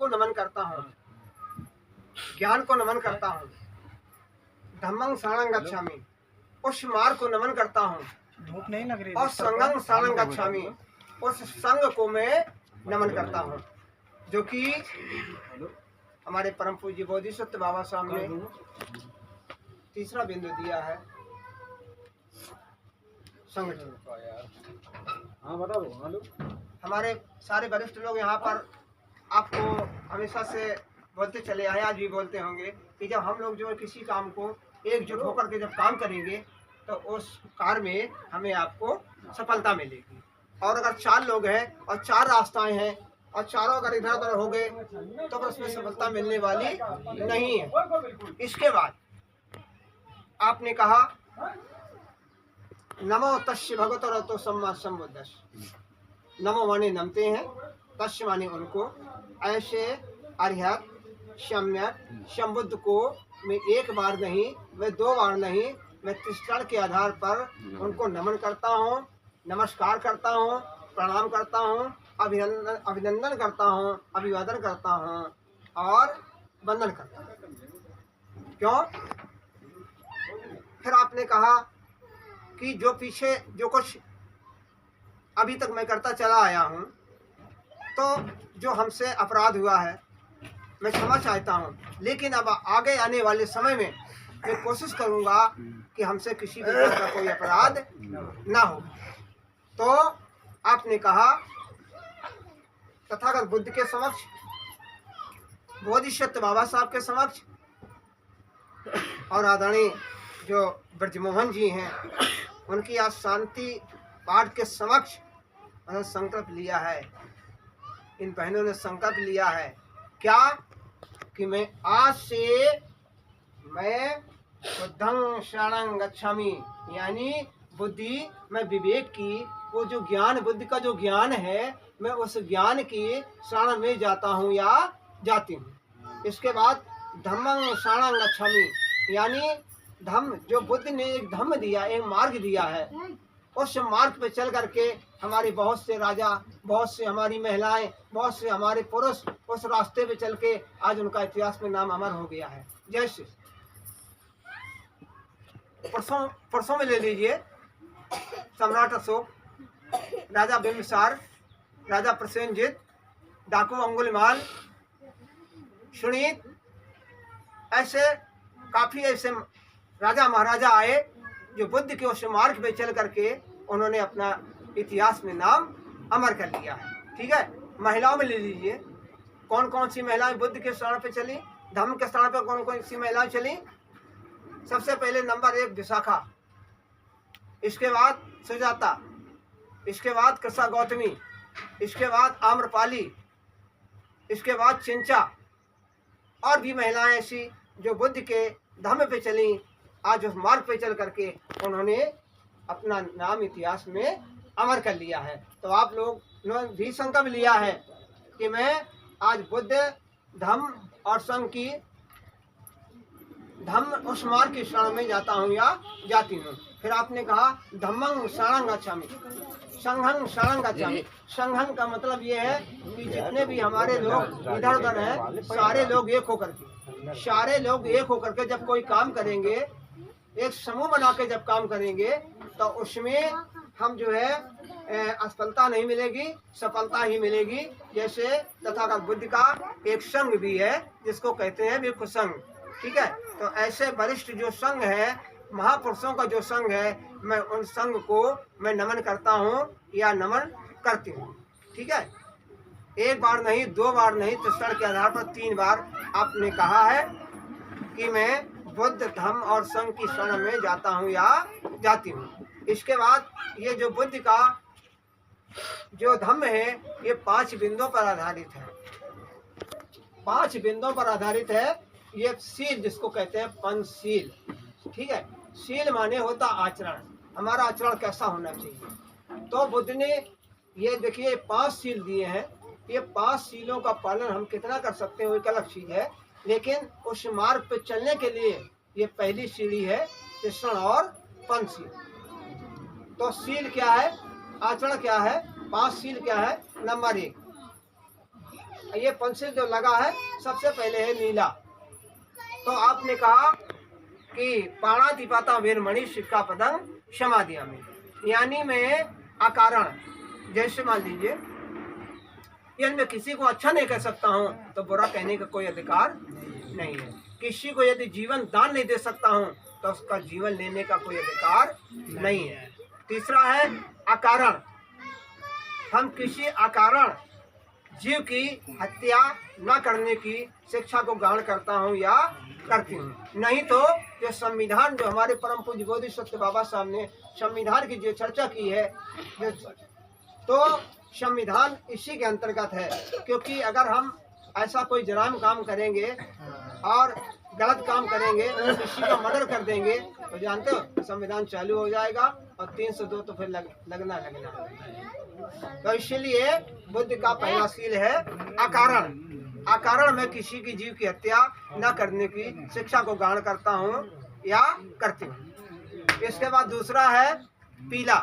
को नमन करता हूँ, ज्ञान को नमन करता हूँ। धम्मं शरणं गच्छामि, उस मार्ग को नमन करता हूँ। धूप नहीं लग रही। और संघं शरणं गच्छामि, उस संघ को मैं नमन करता हूँ, जो कि हमारे परम पूज्य बोधिसत्व बाबा साहब ने तीसरा बिंदु दिया है, संगठन। हाँ बताओ। हमारे सारे वरिष्ठ लोग यहाँ पर आपको हमेशा से बोलते चले आए, आज भी बोलते होंगे कि जब हम लोग जो है किसी काम को एकजुट होकर के जब काम करेंगे तो उस कार्य में हमें आपको सफलता मिलेगी। और अगर 4 लोग हैं और 4 रास्ताएं हैं और चारों अगर इधर उधर हो गए तो उसमें सफलता मिलने वाली नहीं है। इसके बाद आपने कहा नमो तस्य भगवतो रतो सम्मा संबुद्धस्य। नमो माने नमते हैं, तस्य माने उनको, ऐसे अर्हत सम्यक संबुद्ध को मैं एक बार नहीं, मैं 2 बार नहीं, मैं तिष्ठण के आधार पर उनको नमन करता हूँ, नमस्कार करता हूँ, प्रणाम करता हूँ, अभिनंदन करता हूँ, अभिवादन करता हूँ और वंदन करता हूँ। क्यों? फिर आपने कहा कि जो पीछे जो कुछ अभी तक मैं करता चला आया हूँ, तो जो हमसे अपराध हुआ है मैं क्षमा चाहता हूँ, लेकिन अब आगे आने वाले समय में मैं कोशिश करूँगा कि हमसे किसी भी तरह का कोई अपराध ना हो। तो आपने कहा तथागत बुद्ध के समक्ष, बोधिसत्व बाबा साहब के समक्ष और आदरणीय जो ब्रजमोहन जी हैं उनकी आज शांति पाठ के समक्ष उन्होंने संकल्प लिया है। इन बहनों ने संकल्प लिया है क्या कि मैं आज से मैं बुद्धं शरणं गच्छामि, यानी बुद्धि, मैं विवेक की वो जो ज्ञान, बुद्धि का जो ज्ञान है, मैं उस ज्ञान की शरण में जाता हूँ या जाती हूँ। इसके बाद धम्मं शरणं गच्छामि, यानी धम्म, जो बुद्ध ने एक धम्म दिया, एक मार्ग दिया है, उस मार्ग पे चल करके हमारे बहुत से राजा, बहुत से हमारी महिलाएं, बहुत से हमारे पुरुष उस रास्ते पे चल के आज उनका इतिहास में नाम अमर हो गया है। जैसे परसों में ले लीजिए सम्राट अशोक, राजा बिम्बिसार, राजा प्रसेनजित, डाकू अंगुलिमाल, सुनीत, ऐसे काफी ऐसे राजा महाराजा आए जो बुद्ध के उस मार्ग पे चल करके उन्होंने अपना इतिहास में नाम अमर कर लिया है। ठीक है, महिलाओं में ले लीजिए, कौन कौन सी महिलाएं बुद्ध के शरण पे चली, धम्म के शरण पे कौन कौन सी महिलाएं चली। सबसे पहले नंबर 1 विशाखा, इसके बाद सुजाता, इसके बाद कृष्णा गौतमी, इसके बाद आम्रपाली, इसके बाद चिंचा, और भी महिलाएं ऐसी जो बुद्ध के धम्म पे चली, आज उस मार्ग पे चल करके उन्होंने अपना नाम इतिहास में अमर कर लिया है। तो आप लोग ने भी संकल्प लिया है कि मैं आज बुद्ध धम्म और संघ की, धम्म उस मार्ग की शरण में जाता हूँ या जाती हूँ। फिर आपने कहा धम्मं शरणं गच्छामि, संघं शरणं गच्छामि। संघं का मतलब ये है कि जितने भी हमारे लोग इधर उधर हैं, सारे लोग एक होकर के, सारे लोग एक होकर के जब कोई काम करेंगे, एक समूह बना के जब काम करेंगे, तो उसमें हम जो है असफलता नहीं मिलेगी, सफलता ही मिलेगी। जैसे तथागत बुद्ध का एक संघ भी है जिसको कहते हैं भिक्षु संघ। ठीक है, तो ऐसे वरिष्ठ जो संघ है, महापुरुषों का जो संघ है, मैं उन संघ को मैं नमन करता हूँ या नमन करती हूँ। ठीक है, 1 बार नहीं, 2 बार नहीं, तिष्ठण के आधार पर 3 बार आपने कहा है कि मैं बुद्ध धम्म और संघ की शरण में जाता हूँ या जाती हूँ। इसके बाद ये जो बुद्ध का जो धम्म है, ये 5 बिंदुओं पर आधारित है। 5 बिंदुओं पर आधारित है। ये शील जिसको कहते हैं पंचशील। ठीक है, शील माने होता आचरण, हमारा आचरण कैसा होना चाहिए। तो बुद्ध ने ये देखिए 5 शील दिए हैं। ये 5 शीलों का पालन हम कितना कर सकते हैं वो एक अलग चीज है, लेकिन उस मार्ग पे चलने के लिए ये पहली सीढ़ी है, तिष्ठण और पंचशील। तो शील क्या है, आचरण क्या है, 5 शील क्या है। नंबर 1 ये पेंसिल जो लगा है सबसे पहले है नीला। तो आपने कहा कि पाणातिपाता वीरमणि सिक्का पतंग समाधियामी, यानी मैं अकारण, जैसे मान लीजिए यानी मैं किसी को अच्छा नहीं कह सकता हूँ तो बुरा कहने का कोई अधिकार नहीं है। किसी को यदि जीवन दान नहीं दे सकता हूँ तो उसका जीवन लेने का कोई अधिकार नहीं है। तीसरा है अकारण, हम किसी अकारण जीव की हत्या न करने की शिक्षा को ग्रहण करता हूँ या करती हूँ। नहीं तो ये संविधान जो हमारे परम पूज्य बोधिसत्व बाबा साहब ने संविधान की जो चर्चा की है, तो संविधान इसी के अंतर्गत है। क्योंकि अगर हम ऐसा कोई जराम काम करेंगे और गलत काम करेंगे, किसी का मर्डर कर देंगे, तो जानते हो संविधान चालू हो जाएगा और 302 तो फिर लगना। तो इसलिए बुद्ध का पहला शील है अकारण। अकारण में किसी की जीव की हत्या न करने की शिक्षा को ग्रहण करता हूँ या करती हूँ। इसके बाद दूसरा है पीला,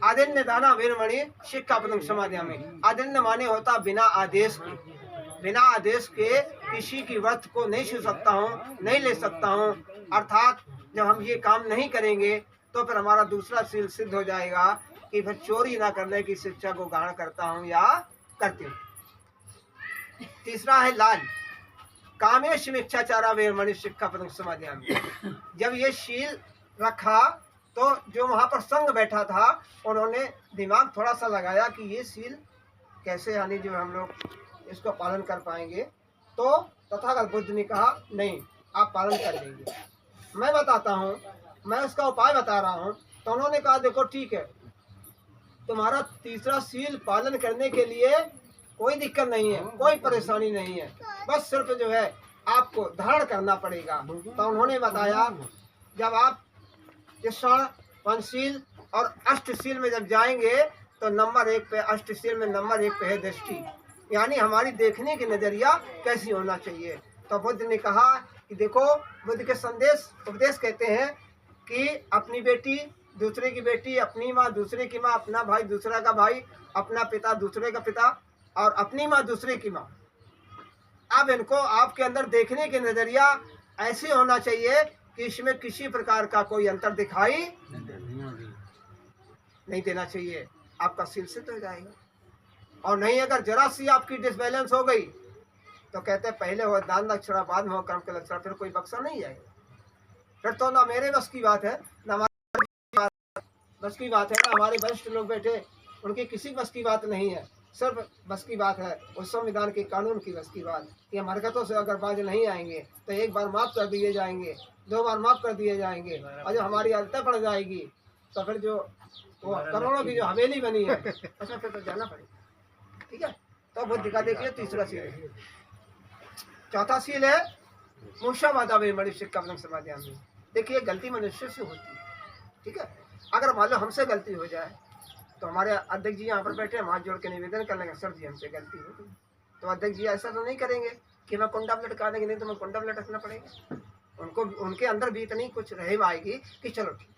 आदिन्य दाना वीरमणि सिक्का पतंग समाधियामी। आदिन्य माने होता बिना आदेश के, बिना आदेश के किसी की वस्तु को नहीं छू सकता हूँ, नहीं ले सकता हूँ। अर्थात जब हम ये काम नहीं करेंगे तो फिर हमारा दूसरा शील सिद्ध हो जाएगा कि फिर चोरी ना करने की शिक्षा को ग्रहण करता हूँ या करती हूँ। तीसरा है लाल, कामेश मिच्छाचारा वीरमणि सिक्का पतंग समाधियामी। जब ये शील रखा तो जो वहाँ पर संग बैठा था उन्होंने दिमाग थोड़ा सा लगाया कि ये शील कैसे, यानी जो हम लोग इसको पालन कर पाएंगे। तो तथागत बुद्ध ने कहा नहीं, आप पालन कर लेंगे, मैं बताता हूँ, मैं उसका उपाय बता रहा हूँ। तो उन्होंने कहा देखो ठीक है, तुम्हारा तीसरा शील पालन करने के लिए कोई दिक्कत नहीं है, कोई परेशानी नहीं है, बस सिर्फ जो है आपको धारण करना पड़ेगा। तो उन्होंने बताया जब आप इस क्षण पंचशील और अष्टशील में जब जाएंगे तो नंबर 1 पे, अष्टशील में नंबर 1 पे है दृष्टि, यानी हमारी देखने की नजरिया कैसी होना चाहिए। तो बुद्ध ने कहा कि देखो, बुद्ध के संदेश उपदेश कहते हैं कि अपनी बेटी दूसरे की बेटी, अपनी माँ दूसरे की माँ, अपना भाई दूसरा का भाई, अपना पिता दूसरे का पिता और अपनी माँ दूसरे की माँ। अब इनको आपके अंदर देखने की नजरिया ऐसे होना चाहिए कि इसमें किसी प्रकार का कोई अंतर दिखाई नहीं देना चाहिए, आपका शील सिद्ध हो जाएगा। और नहीं, अगर जरा सी आपकी डिसबैलेंस हो गई तो कहते हैं पहले हो दान दक्षिणा बाद में हो कर्म के लक्षण, फिर कोई बख्शा नहीं जाएगा। फिर तो ना मेरे बस की बात है, ना हमारे बस की बात है, ना हमारे वरिष्ठ लोग बैठे उनकी किसी बस की बात नहीं है। सिर्फ बस की बात है उस संविधान के कानून की बस की बात कि हम हरकतों से अगर बाज नहीं आएंगे तो एक बार माफ़ कर दिए जाएंगे, 2 बार माफ़ कर दिए जाएंगे, और जब हमारी आदतें पड़ जाएगी तो फिर जो वो करोड़ों की जो हवेली बनी है अच्छा फिर तो जाना पड़ेगा। ठीक है, तो बुद्ध का देखिए तीसरा शील है। चौथा शील है मूषावादा वीरमणि सिक्का पतंग समाधियामी। देखिए गलती मनुष्य से होती है, ठीक है। अगर मान लो हमसे गलती हो जाए तो हमारे अध्यक्ष जी यहाँ पर बैठे हाथ जोड़ के निवेदन कर लेंगे, सर जी हमसे गलती हो गई। तो अध्यक्ष जी ऐसा तो नहीं करेंगे कि मैं कुंडा लटका देंगे, नहीं तो मैं कुंडा लटकना पड़ेगा उनको। उनके अंदर भी इतनी कुछ रहम आएगी कि चलो ठीक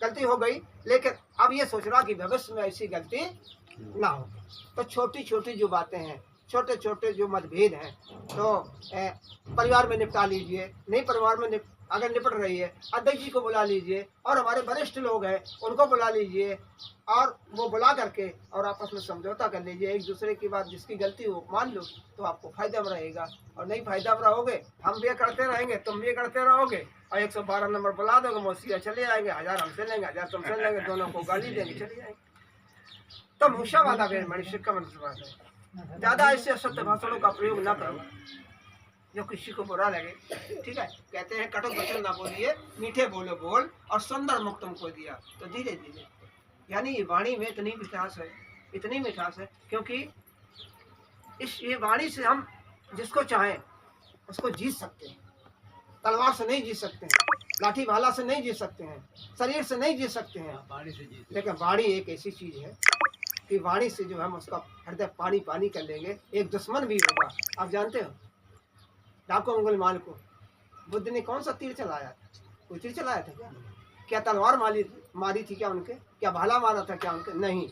गलती हो गई, लेकिन अब ये सोच रहा कि भविष्य में ऐसी गलती ना हो। तो छोटी छोटी जो बातें हैं, छोटे छोटे जो मतभेद हैं, तो परिवार में निपटा लीजिए। नहीं परिवार में अगर निपट रही है, अध्यक्ष जी को बुला लीजिए, और हमारे वरिष्ठ लोग हैं उनको बुला लीजिए, और वो बुला करके और आपस में समझौता कर लीजिए। एक दूसरे की बात जिसकी गलती हो मान लो तो आपको फायदा में रहेगा, और नहीं फायदा में रहोगे हम भी करते रहेंगे, तुम भी करते रहोगे, और 112 नंबर बुला दोगे, मौसिया चले आएंगे, 1000 हमसे लेंगे, 1000 तुमसे लेंगे, दोनों को गाली देंगे, चले जाएंगे। तो मूषावादा वीरमणि सिक्का पतंग है। ज़्यादा ऐसे असत्य भाषणों का प्रयोग ना करो जो किसी को बुरा लगे, ठीक है। कहते हैं कटु वचन ना बोलिए, मीठे बोलो बोल, और सुंदर मुख तुमको दिया। तो धीरे धीरे, यानी ये वाणी में इतनी मिठास है, इतनी मिठास है, क्योंकि ये वाणी से हम जिसको चाहें उसको जीत सकते हैं। तलवार से नहीं जीत सकते हैं, लाठी भाला से नहीं जीत सकते हैं, शरीर से नहीं जीत सकते हैं, लेकिन वाणी एक ऐसी चीज है कि वाणी से जो हम उसका हृदय पानी पानी कर लेंगे। एक दुश्मन भी होगा, आप जानते हो डाको अंगुल माल को बुद्ध ने कौन सा तीर चलाया था? कोई तीर चलाया था क्या? क्या तलवार मारी थी क्या उनके? क्या भाला मारा था क्या उनके? नहीं,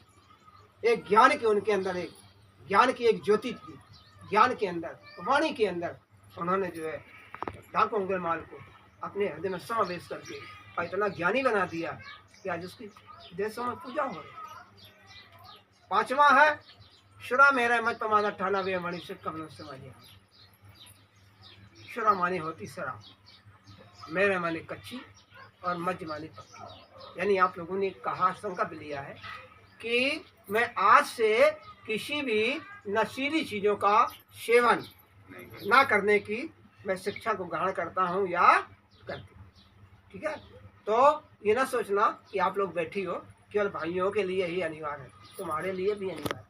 एक ज्ञान की उनके अंदर, एक ज्ञान की एक ज्योति थी, ज्ञान के अंदर, वाणी के अंदर उन्होंने जो है ठाकुर अंगुलीमाल को अपने हृदय में समावेश करके और इतना ज्ञानी बना दिया कि आज उसकी देशों में पूजा हो रही। पांचवा है शुरा मेरा मत पमाना ठाना वे मणि से कमलों से मानी। शुरा मानी होती शराब, मेरे मानी कच्ची और मज मानी पक्की। यानी आप लोगों ने कहा, संकल्प लिया है कि मैं आज से किसी भी नशीली चीज़ों का सेवन ना करने की मैं शिक्षा को ग्रहण करता हूँ या करती हूँ। ठीक है, तो ये ना सोचना कि आप लोग बैठी हो केवल भाइयों के लिए ही अनिवार्य है, तुम्हारे लिए भी अनिवार्य है।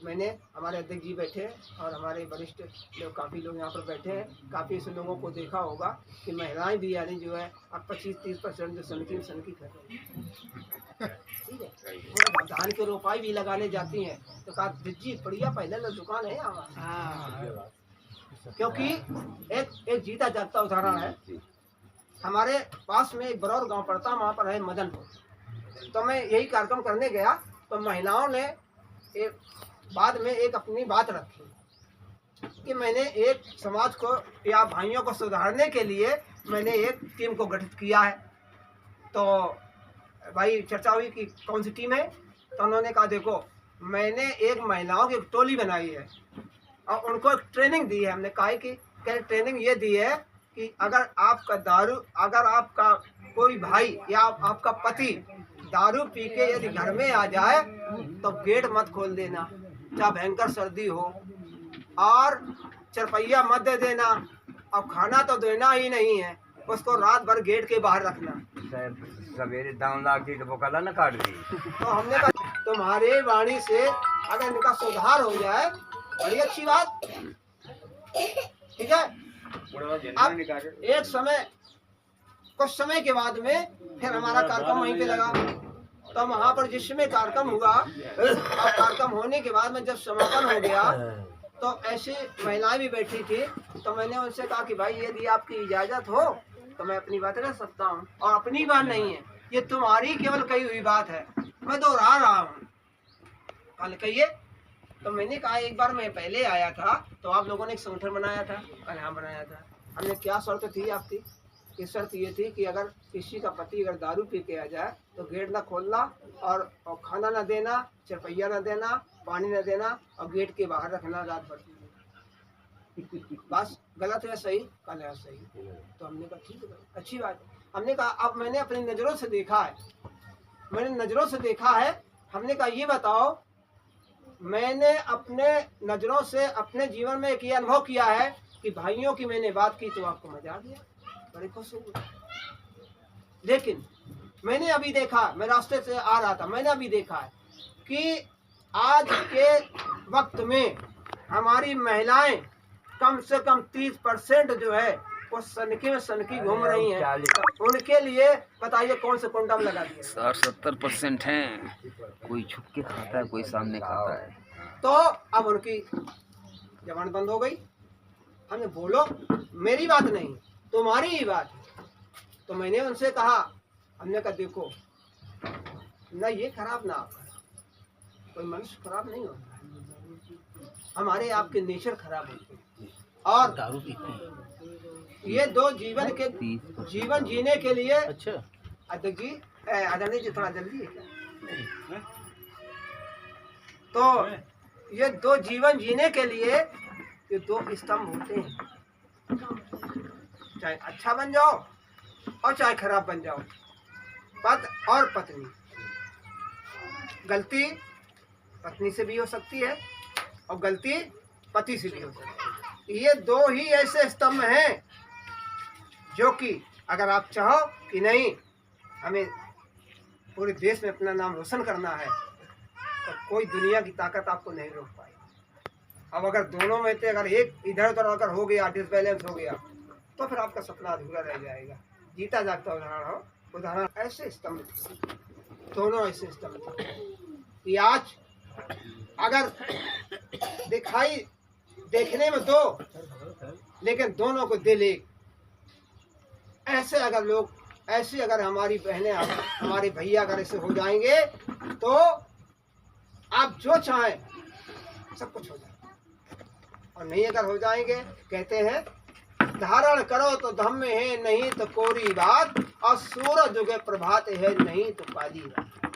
मैंने हमारे अध्यक्ष जी बैठे और हमारे वरिष्ठ लोग काफ़ी लोग यहाँ पर बैठे हैं, काफ़ी ऐसे लोगों को देखा होगा कि महिलाएं भी यानी जो है अब 25-30% जो सनकी कर रही है। ठीक है, वो धान के रोपाई भी लगाने जाती हैं तो कहा जी बढ़िया पहले तो दुकान है यहाँ। क्योंकि एक जीता जागता उदाहरण है। हमारे पास में एक बरौर गांव पड़ता, वहाँ पर है मदनपुर। तो मैं यही कार्यक्रम करने गया तो महिलाओं ने बाद में एक अपनी बात रखी कि मैंने एक समाज को या भाइयों को सुधारने के लिए मैंने एक टीम को गठित किया है। तो भाई चर्चा हुई कि कौन सी टीम है, तो उन्होंने कहा देखो मैंने एक महिलाओं की टोली बनाई है और उनको एक ट्रेनिंग दी है। हमने कहा कि ट्रेनिंग ये दी है कि अगर आपका कोई भाई या आपका पति दारू पी के यदि घर में आ जाए तो गेट मत खोल देना, चाहे भयंकर सर्दी हो, और चरपैया मत दे देना, अब खाना तो देना ही नहीं है, उसको रात भर गेट के बाहर रखना। सवेरे दाम लाग दी तो वो कला ना काट दी। तो हमने कहा तुम्हारे वाणी से अगर इनका सुधार हो जाए बड़ी अच्छी बात। ठीक है, अब एक समय कुछ समय के बाद में फिर हमारा कार्यक्रम वहीं पे लगा। तो वहाँ पर जिसमें कार्यक्रम हुआ और कार्यक्रम होने के बाद में जब समापन हो गया तो ऐसी महिलाएं भी बैठी थी। तो मैंने उनसे कहा कि भाई यदि आपकी इजाज़त हो तो मैं अपनी बात रख सकता हूँ, और अपनी बात नहीं है, ये तुम्हारी केवल कही हुई बात है, मैं दोहरा रहा हूँ। कल कहिए। तो मैंने कहा एक बार मैं पहले आया था तो आप लोगों ने एक संगठन बनाया था। यहाँ बनाया था हमने, क्या शर्त थी आपकी? ये शर्त ये थी कि अगर किसी का पति अगर दारू पी के आ जाए तो गेट ना खोलना और खाना ना देना, चरपैया ना देना, पानी ना देना और गेट के बाहर रखना रात भर। बस गलत है सही? कल है सही। तो हमने कहा ठीक है अच्छी बात। हमने कहा अब मैंने अपनी नज़रों से देखा है, हमने कहा ये बताओ, मैंने अपने नज़रों से अपने जीवन में एक ये अनुभव किया है कि भाइयों की मैंने बात की तो आपको मजा आ गया, बड़े खुश हुए। लेकिन मैंने अभी देखा, मैं रास्ते से आ रहा था, मैंने अभी देखा है कि आज के वक्त में हमारी महिलाएं कम से कम 30% जो है वो सनकी घूम रही हैं। उनके लिए बताइए कौन से कंडोम लगा दिए? 60-70% हैं। कोई छुप के खाता है, कोई सामने खाता है। तो अब उनकी जबान बंद हो गई। हमने बोलो मेरी बात नहीं तुम्हारी ही बात है। तो मैंने उनसे कहा, हमने कहा देखो ना ये खराब ना आपका, कोई मनुष्य खराब नहीं होता, हमारे आपके नेचर खराब होते हैं। और दारू पीते हैं। ये दो जीवन जीने के लिए। अच्छा अध्यक्ष जी, आदरणीय जी थोड़ा जल्दी है क्या? तो ये दो जीवन जीने के लिए ये दो स्तंभ होते हैं, चाहे अच्छा बन जाओ और चाहे खराब बन जाओ। पति और पत्नी, गलती पत्नी से भी हो सकती है और गलती पति से भी हो सकती है। ये दो ही ऐसे स्तंभ हैं जो कि अगर आप चाहो कि नहीं हमें पूरे देश में अपना नाम रोशन करना है तो कोई दुनिया की ताकत आपको नहीं रोक पाएगी। अब अगर दोनों में से अगर एक इधर उधर अगर हो गया, डिसबैलेंस हो गया, तो फिर आपका सपना अधूरा रह जाएगा। जीता जागता उदाहरण ऐसे स्तंभ, दोनों ऐसे स्तंभ कि आज अगर देखने में दो लेकिन दोनों को दिल एक। ऐसे अगर हमारी बहनें हमारे भैया अगर ऐसे हो जाएंगे तो आप जो चाहें सब कुछ हो जाएगा। और नहीं अगर हो जाएंगे, कहते हैं धारण करो तो धम्म है, नहीं तो कोरी बात, और सूरज उगे प्रभात है, नहीं तो काली रात।